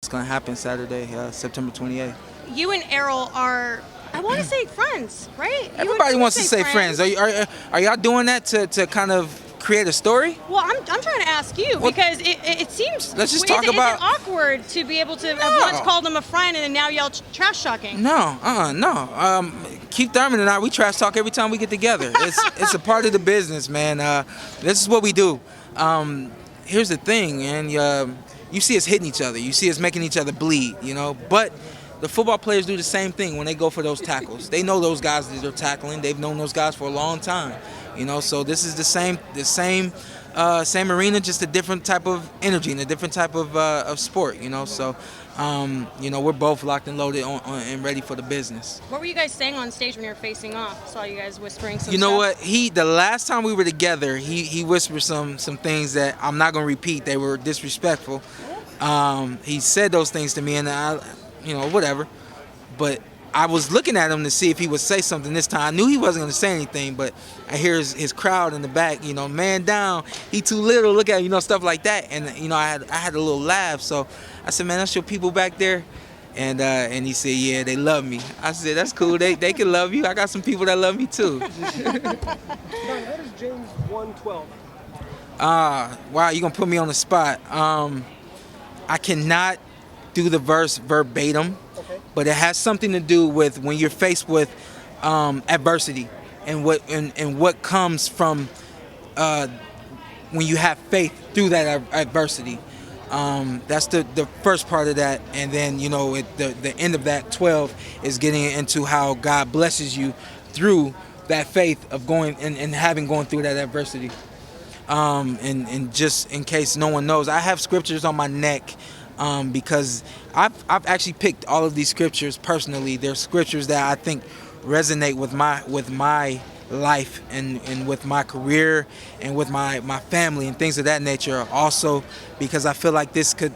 going to happen Saturday, September 28th. You and Errol are, I want to say friends, right? Everybody wants to say friends. Are y'all doing that to kind of create a story? Well, I'm trying to ask you because it seems. Let's just is talk it, about. Is it awkward to be able to have once called him a friend and then now y'all trash talking? No. Keith Thurman and I, we trash talk every time we get together. It's a part of the business, man. This is what we do. Here's the thing, and you see us hitting each other. You see us making each other bleed, But the football players do the same thing when they go for those tackles. They know those guys that they're tackling. They've known those guys for a long time, So this is the same arena, just a different type of energy and a different type of sport, So, we're both locked and loaded and ready for the business. What were you guys saying on stage when you were facing off? Saw you guys whispering some You know stuff. what? The last time we were together, he whispered some things that I'm not gonna repeat. They were disrespectful. He said those things to me, and whatever. But I was looking at him to see if he would say something this time. I knew he wasn't going to say anything, but I hear his crowd in the back, man down, he too little, look at him, stuff like that. And, I had a little laugh. So I said, man, that's your people back there? And he said, yeah, they love me. I said, that's cool. They can love you. I got some people that love me too. What is James 1:12? Wow, you're going to put me on the spot. I cannot do the verse verbatim. Okay. But it has something to do with when you're faced with adversity and what comes from when you have faith through that adversity. That's the first part of that, and then the end of that 12 is getting into how God blesses you through that faith of going and having gone through that adversity. And just in case no one knows, I have scriptures on my neck. Because I've actually picked all of these scriptures personally. They're scriptures that I think resonate with my life and with my career and with my family and things of that nature. Also, because I feel like this could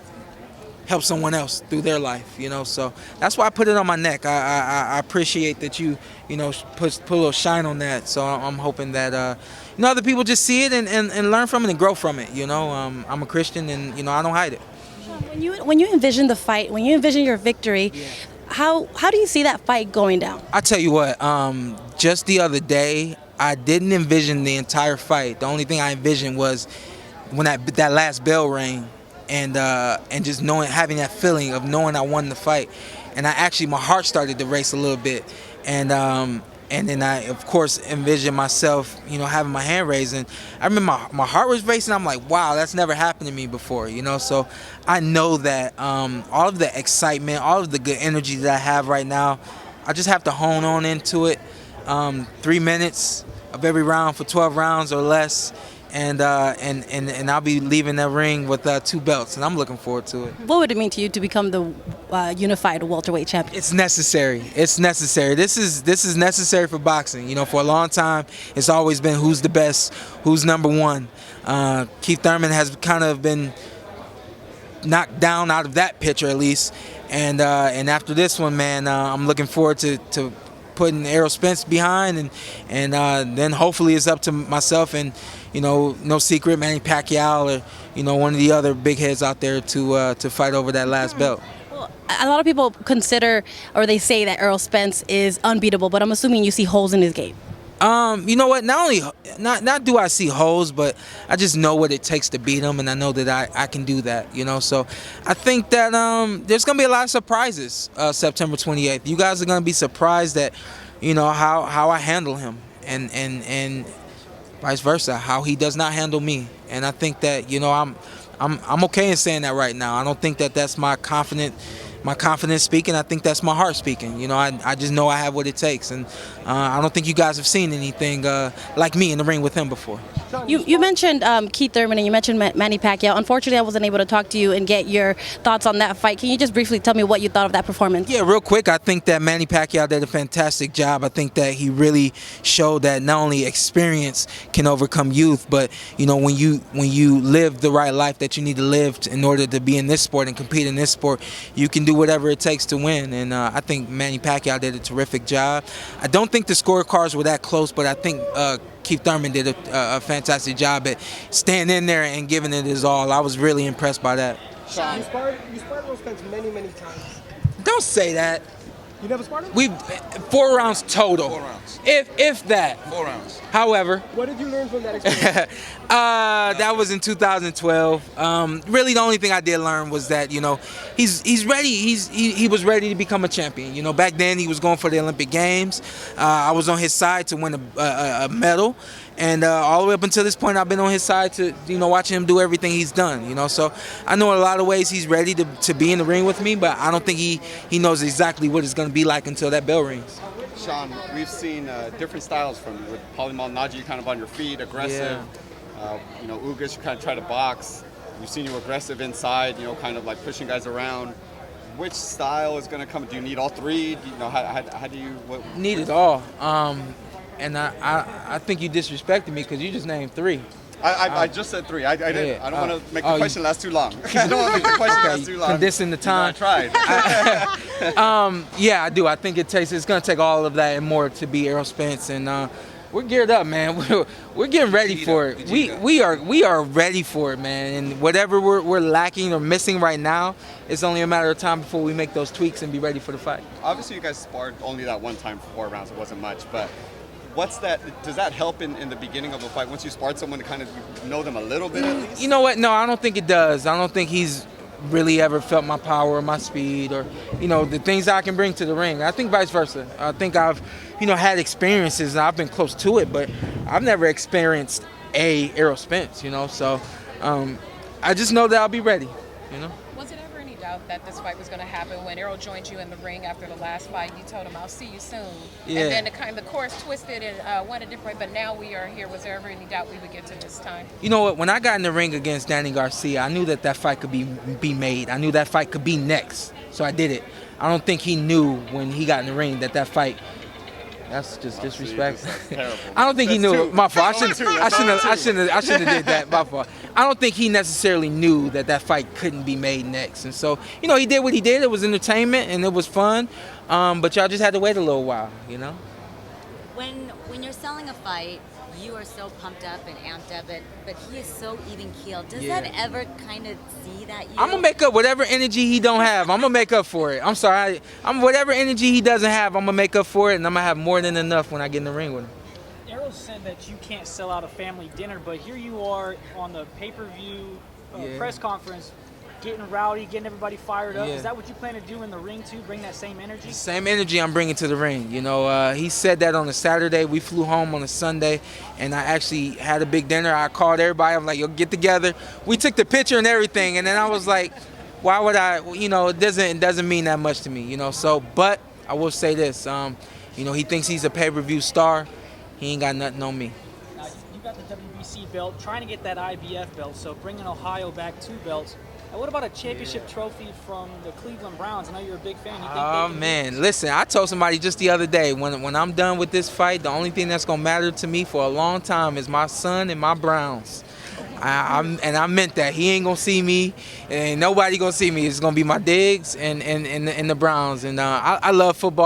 help someone else through their life, So that's why I put it on my neck. I appreciate that you put a little shine on that. So I'm hoping that other people just see it and learn from it and grow from it. I'm a Christian and I don't hide it. When you envision the fight, when you envision your victory, how do you see that fight going down? I tell you what, just the other day, I didn't envision the entire fight. The only thing I envisioned was when that last bell rang, and just having that feeling of knowing I won the fight, and my heart started to race a little bit, and then I, of course, envisioned myself, having my hand raised. And I remember my heart was racing. I'm like, wow, that's never happened to me before, So I know that all of the excitement, all of the good energy that I have right now, I just have to hone on into it. 3 minutes of every round for 12 rounds or less. And I'll be leaving that ring with 2 belts, and I'm looking forward to it. What would it mean to you to become the unified welterweight champion? It's necessary. This is necessary for boxing. For a long time, it's always been who's the best, who's number one. Keith Thurman has kind of been knocked down out of that picture at least, and after this one, man, I'm looking forward to putting Errol Spence behind, and then hopefully it's up to myself and no secret, Manny Pacquiao or one of the other big heads out there to fight over that last belt. Well, a lot of people consider or they say that Errol Spence is unbeatable, but I'm assuming you see holes in his game. You know what? Not do I see holes, but I just know what it takes to beat him, and I know that I can do that. So I think that there's gonna be a lot of surprises September 28th. You guys are gonna be surprised at how I handle him, and vice versa, how he does not handle me. And I think that I'm okay in saying that right now. I don't think that that's my confidence speaking. I think that's my heart speaking. I just know I have what it takes, and I don't think you guys have seen anything like me in the ring with him before. You mentioned Keith Thurman and you mentioned Manny Pacquiao. Unfortunately, I wasn't able to talk to you and get your thoughts on that fight. Can you just briefly tell me what you thought of that performance? Yeah, real quick, I think that Manny Pacquiao did a fantastic job. I think that he really showed that not only experience can overcome youth, but when you live the right life that you need to live in order to be in this sport and compete in this sport, you can do whatever it takes to win. And I think Manny Pacquiao did a terrific job. I don't think the scorecards were that close, but I think Keith Thurman did a fantastic job at staying in there and giving it his all. I was really impressed by that. Sean. You sparred Errol Spence many, many times. Don't say that. You never sparred him? We 4 rounds total. 4 rounds. If that. 4 rounds. However, What did you learn from that experience? that was in 2012. Really, the only thing I did learn was that he's ready. He was ready to become a champion. Back then he was going for the Olympic Games. I was on his side to win a medal, and all the way up until this point, I've been on his side to watching him do everything he's done. So I know in a lot of ways he's ready to be in the ring with me, but I don't think he knows exactly what it's going to be like until that bell rings. Sean, we've seen different styles from you with Paulie Malignaggi kind of on your feet, aggressive. Ugas, you kind of try to box. We've seen you aggressive inside, kind of like pushing guys around. Which style is going to come? Do you need all three? How do you? Need it all. And I think you disrespected me because you just named 3. I just said 3. I didn't. Yeah. I don't want to make the question last too long. I don't want to make the question last too long. Condensing the time. I tried. Yeah, I do. I think it's going to take all of that and more to be Errol Spence, and we're geared up, man. We're getting ready for it. We are ready for it, man. And whatever we're lacking or missing right now, it's only a matter of time before we make those tweaks and be ready for the fight. Obviously, you guys sparred only that one time for 4 rounds. It wasn't much, but what's that? Does that help in the beginning of a fight once you sparred someone to kind of know them a little bit at least? You know what? No, I don't think it does. I don't think he's really ever felt my power or my speed or the things I can bring to the ring. I think vice versa. I think I've had experiences and I've been close to it, but I've never experienced a Errol Spence. So I just know that I'll be ready. Was it ever any doubt that this fight was going to happen when Errol joined you in the ring after the last fight? You told him, "I'll see you soon." Yeah. And then the course twisted and went a different way, but now we are here. Was there ever any doubt we would get to this time? You know what? When I got in the ring against Danny Garcia, I knew that fight could be made. I knew that fight could be next, so I did it. I don't think he knew when he got in the ring that fight. That's just disrespect. I don't think he knew. My fault. I shouldn't have did that. My fault. I don't think he necessarily knew that fight couldn't be made next. And so, he did what he did. It was entertainment and it was fun. But y'all just had to wait a little while. When you're selling a fight, you are so pumped up and amped up, but he is so even keeled. Does that ever kind of see that? I'm gonna make up whatever energy he don't have. I'm gonna make up for it. I'm sorry. Whatever energy he doesn't have, I'm gonna make up for it, and I'm gonna have more than enough when I get in the ring with him. Errol said that you can't sell out a family dinner, but here you are on the pay-per-view press conference, getting rowdy, getting everybody fired up. Yeah. Is that what you plan to do in the ring too? Bring that same energy? Same energy I'm bringing to the ring. He said that on a Saturday. We flew home on a Sunday, and I actually had a big dinner. I called everybody. I'm like, "Yo, get together." We took the picture and everything, and then I was like, "Why would I?" It doesn't mean that much to me. So, but I will say this. He thinks he's a pay-per-view star. He ain't got nothing on me. Now, you got the WBC belt, trying to get that IBF belt, so bringing Ohio back 2 belts. And what about a championship trophy from the Cleveland Browns? I know you're a big fan. You think Oh, man. Listen, I told somebody just the other day, when I'm done with this fight, the only thing that's going to matter to me for a long time is my son and my Browns. And I meant that. He ain't going to see me, and nobody going to see me. It's going to be my Diggs and the Browns. And I love football.